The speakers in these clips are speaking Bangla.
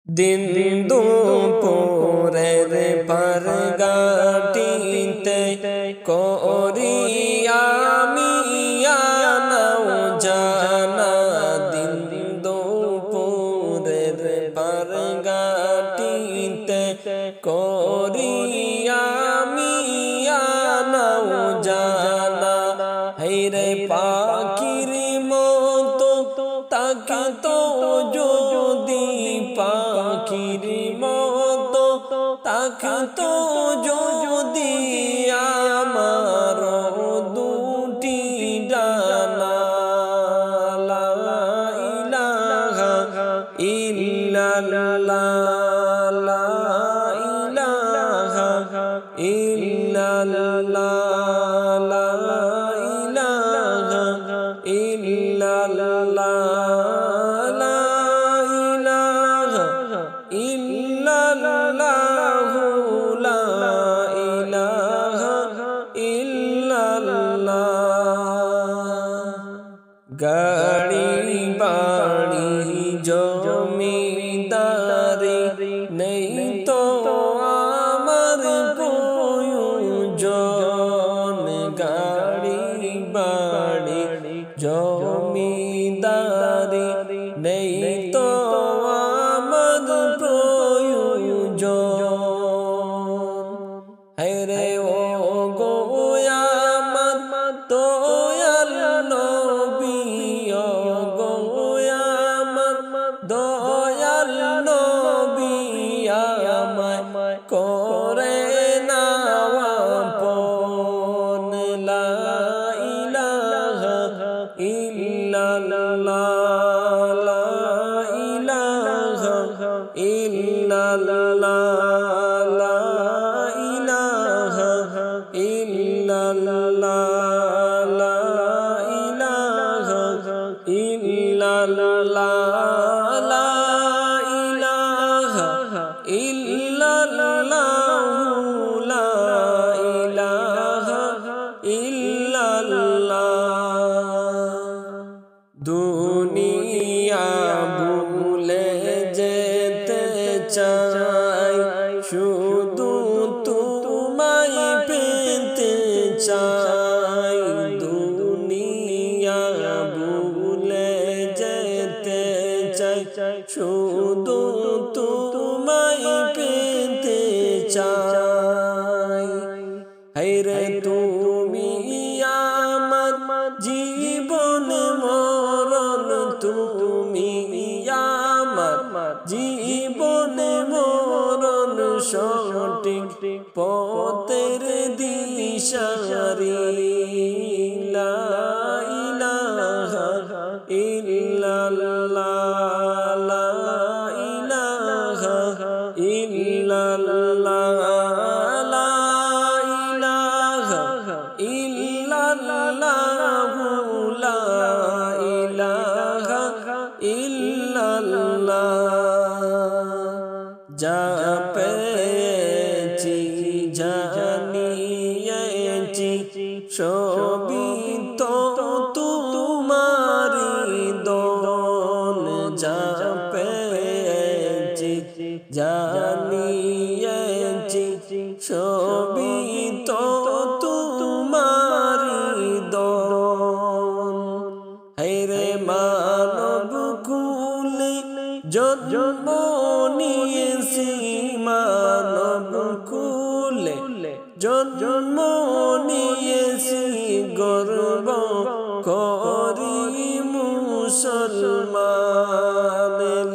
দিন দুপুরের পর গাটিতে করি আমি আনাও জানা। দিন দুপুরের পর গাটিতে করি আমি আনাও জানা। হায়রে পাখির মতো তাকতো যদি, পাখির মতো তাকতো যদি আমার দুটি ডানা। লা ইলাহা ইল্লাল্লাহ, লা ইলাহা ইল্লাল্লাহ, লা ইলাহা ইল্লাল্লাহ, লা ইলাহা ইল্লাল্লাহু, লা ইলাহা ইল্লাল্লাহ। গাড়ি বাড়ি জমিদারি নেই তো আমার প্রয়োজন। গাড়ি বাড়ি জমিদারি নেই তো আমার প্রয়োজন। হায়রে ও গো আমার দয়াল নবী, ও গো আমার দয়াল নবী, আমায় করে নাও আপন। লা ইলাহা ইল্লাল্লাহ, লা ইলাহা ইল্লাল্লাহ, লা ইলাহা ইল্লাল্লাহ, লা ইলাহা ইল্লাল্লাহ, লা ইলাহা ইল্লাল্লাহু, লা ইলাহা ইল্লাল্লাহ। দুনিয়া ভুলে যেতে চাই, শুধু তোমায় পেতে চাই। দুনিয়া ভুলে যেতে চাই, শুধু তোমায় পেতে চাই। হায়রে তুমি আমার জীবন মরণ, তুমি আমার জীবন মরণ, সঠিক পথের দিশারি। লা ইলাহা ইল্লাল্লাহ, লা ইলাহা ইল্লাল্লাহ, লা ইলাহা ইল্লাল্লাহু, লা ইলাহা ইল্লাল্লাহ। যা পেয়েছি জানিয়েছি সবই তো তোমারি দন। যা পেয়েছি জানিয়েছি সবই তো তোমারি দন। হায়রে মানব কুলে জন্ম নিয়েছি, মানব কুলে জন্ম নিয়েছি, গর্ব করি মুসলমান।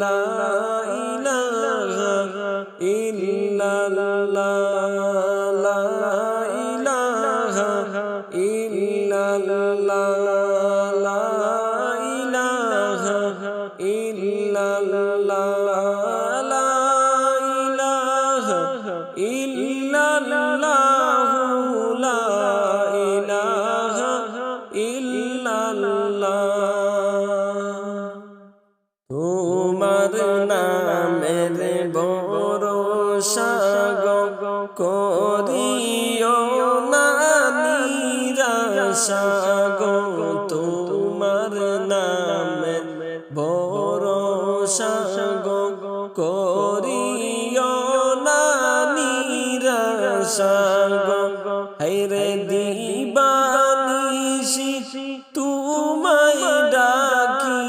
লা ইলাহা ইল্লাল্লাহ, লা ইলাহা ইল্লাল্লাহ, লা ইলাহা ইল্লাল্লাহ, লা ইলাহা ইল্লাল্লাহু, লা করিও না নিরাশা গো হায়রে দিবানিশি তোমায় ডাকি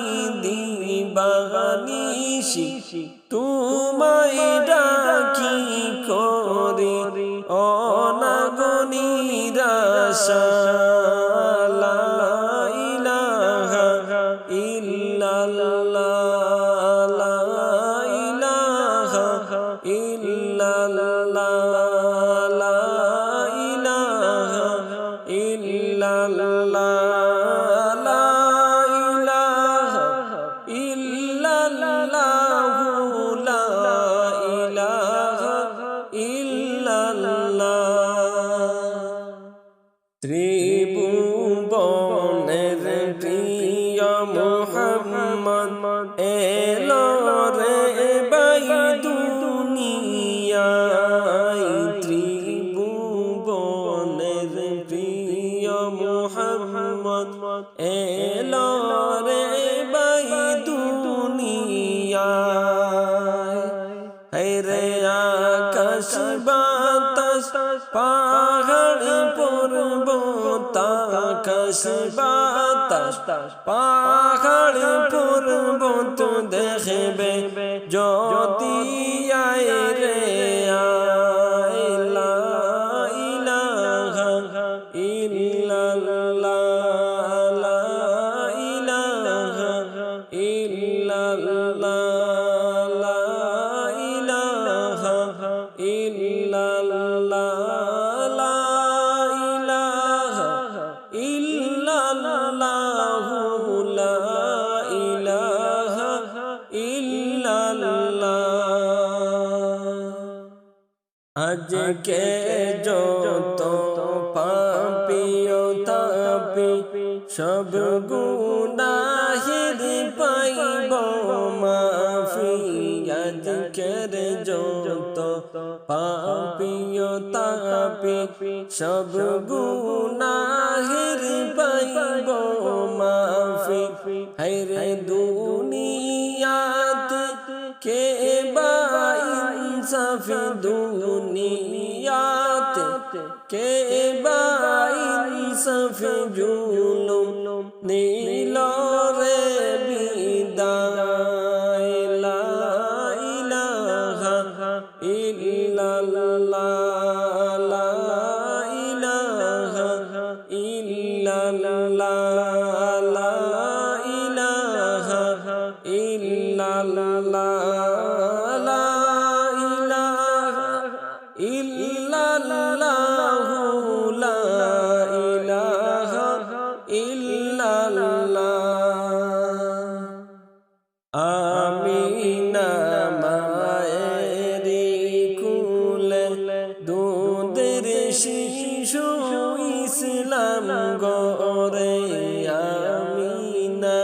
দিবানিশি তোমায় ডাকি করি অনাগো নিরাশা লা ইলাহা ইল্লাল্লাহ লা ইলাহা ইল্লাল্লাহ লা ইলাহা ইল্লাল্লাহ লা ইলাহা ইল্লাল্লাহ লা ইলাহা ইল্লাল্লাহ ত্রিভুবনের প্রিয় মুহাম্মদ এলো রে বাই দুনিয়ায় ত্রিভুবনের প্রিয় মুহাম্মদ এলো রে বাই দুনিয়ায় হায়রে আকাশ বাতাস পাহাড় পর্বত আকাশ বাতাস পাহাড় পর্বত দেখবে জ্যোতি আয় রে আয় লা ইলাহা ইল্লাল্লাহ লা ইলাহা ইল্লাল্লাহ লা ইলাহা ইল্লাল্লাহ লা ইলাহা ইল্লাল্লাহ লা ইলাহা ইল্লাল্লাহ আজকে যত পাপিও তাপি সব গুনাহের পাইব মাফি আজকের যত পাপিও তাপি সব গুনাহের পাইব মাফি হায়রে দুনিয়াতে কে বা ইনসাফি দুনিয়াতে কে বা ইনসাফি জুলুম নীল রে বিদায় লা ইলাহা ইল্লাল্লাহ লা ইলাহা ইল্লাল্লাহ লা ইলাহা ইল্লাল্লাহ লা ইলাহা ইল্লাল্লাহ লা ইলাহা ইল্লাল্লাহ আমিনা মায়েরি কুলে দুধের শিশু ইসলাম গরে আমিনা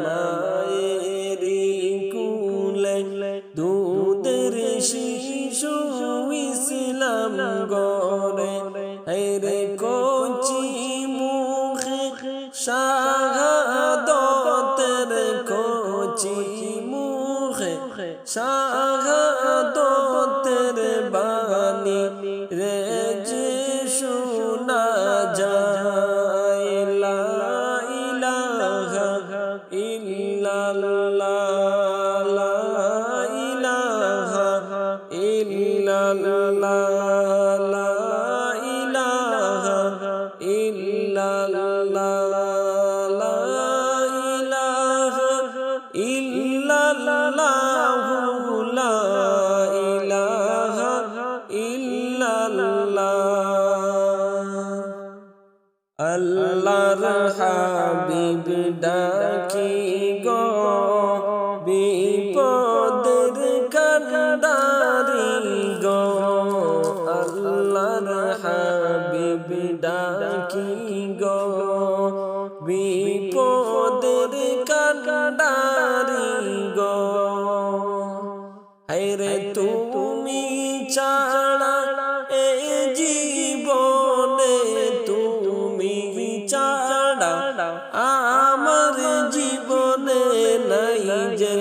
মায়েরি কুলে দুধের শিশু ইসলাম গরে হায়রে কচি মুখে শাহাদতের কচি মুখে শাহাদতের বাণী রে যে শোনা যায় লা ইলাহা ইল্লাল্লাহ লা ইলাহা ইল্লাল্লাহ লা ইলাহা ইল্লাল্লাহ লা ইলাহা ইল্লাল্লাহ লা ইলাহা ইল্লাল্লাহ আল্লাহর হাবিব ডাকি গো বিপদের কান্ডারি গো আল্লাহর হাবিব ডাকি গো বিপদের কান্ডারি গো হায়রে তুমি ছাড়া এ জীবনে তুমি ছাড়া আমার জীবনে নাই যে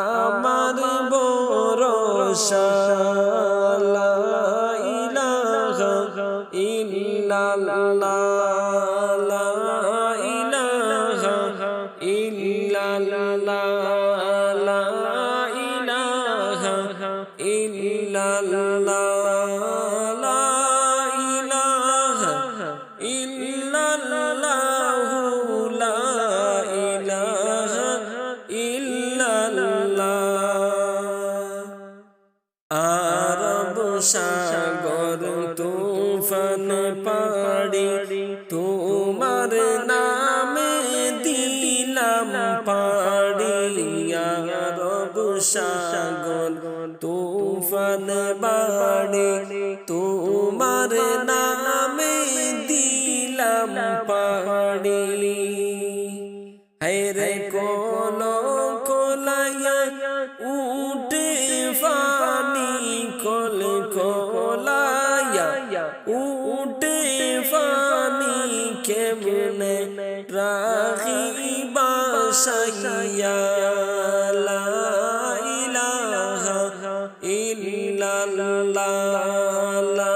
আমার বড় ভরসা লা ইলাহা ইল্লাল্লাহ লা ইলাহা ইল্লাল্লাহ লা ইলাহা ইল্লাল্লাহ লা ইলাহা ইল্লাল্লাহ লা ইলাহা ইল্লাল্লাহ আরব সাগর তুফান পাড়ি তোমার নামে দিলাম পাড়ি আরব সাগর তুফান বাড়ি তোমার নামে দিলাম পাড়ি হায়রে কোন কোলায়া উঠে ফানি কল কোলায়া উঠে ফানি কেমনে রাখি বাসাইয়া লা ইলাহা ইল্লাল্লাহ লা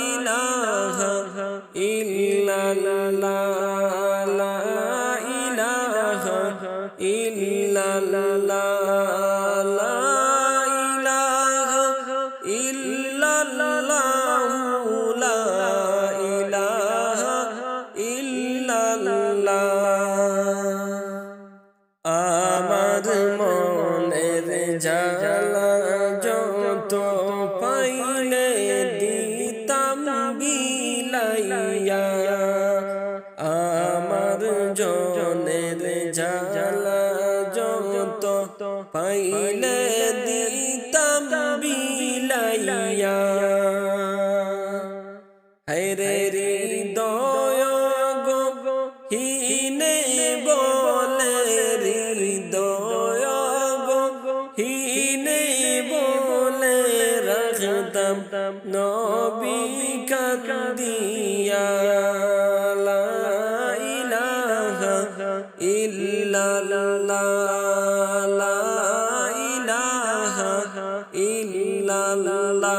ইলাহা ইল্লাল্লাহ লা ইলাহা ইল্লাল্লাহ লা ইলাহা ইল্লাল্লাহ লা ইলাহা ইল্লাল্লাহ আমার মনের জ্বালা যত পাইলে দিতাম বিলাইয়া আমার জনের জ্বালা যত পাইলে দিতাম বিলাইয়া হায়রে হৃদয় গো হিনে বলে হৃদয় গো হিনে বলে রাখতাম নবী কান্দিয়া লা ইলাহা ইল্লাল্লাহ লা ইলাহা ইল্লাল্লাহ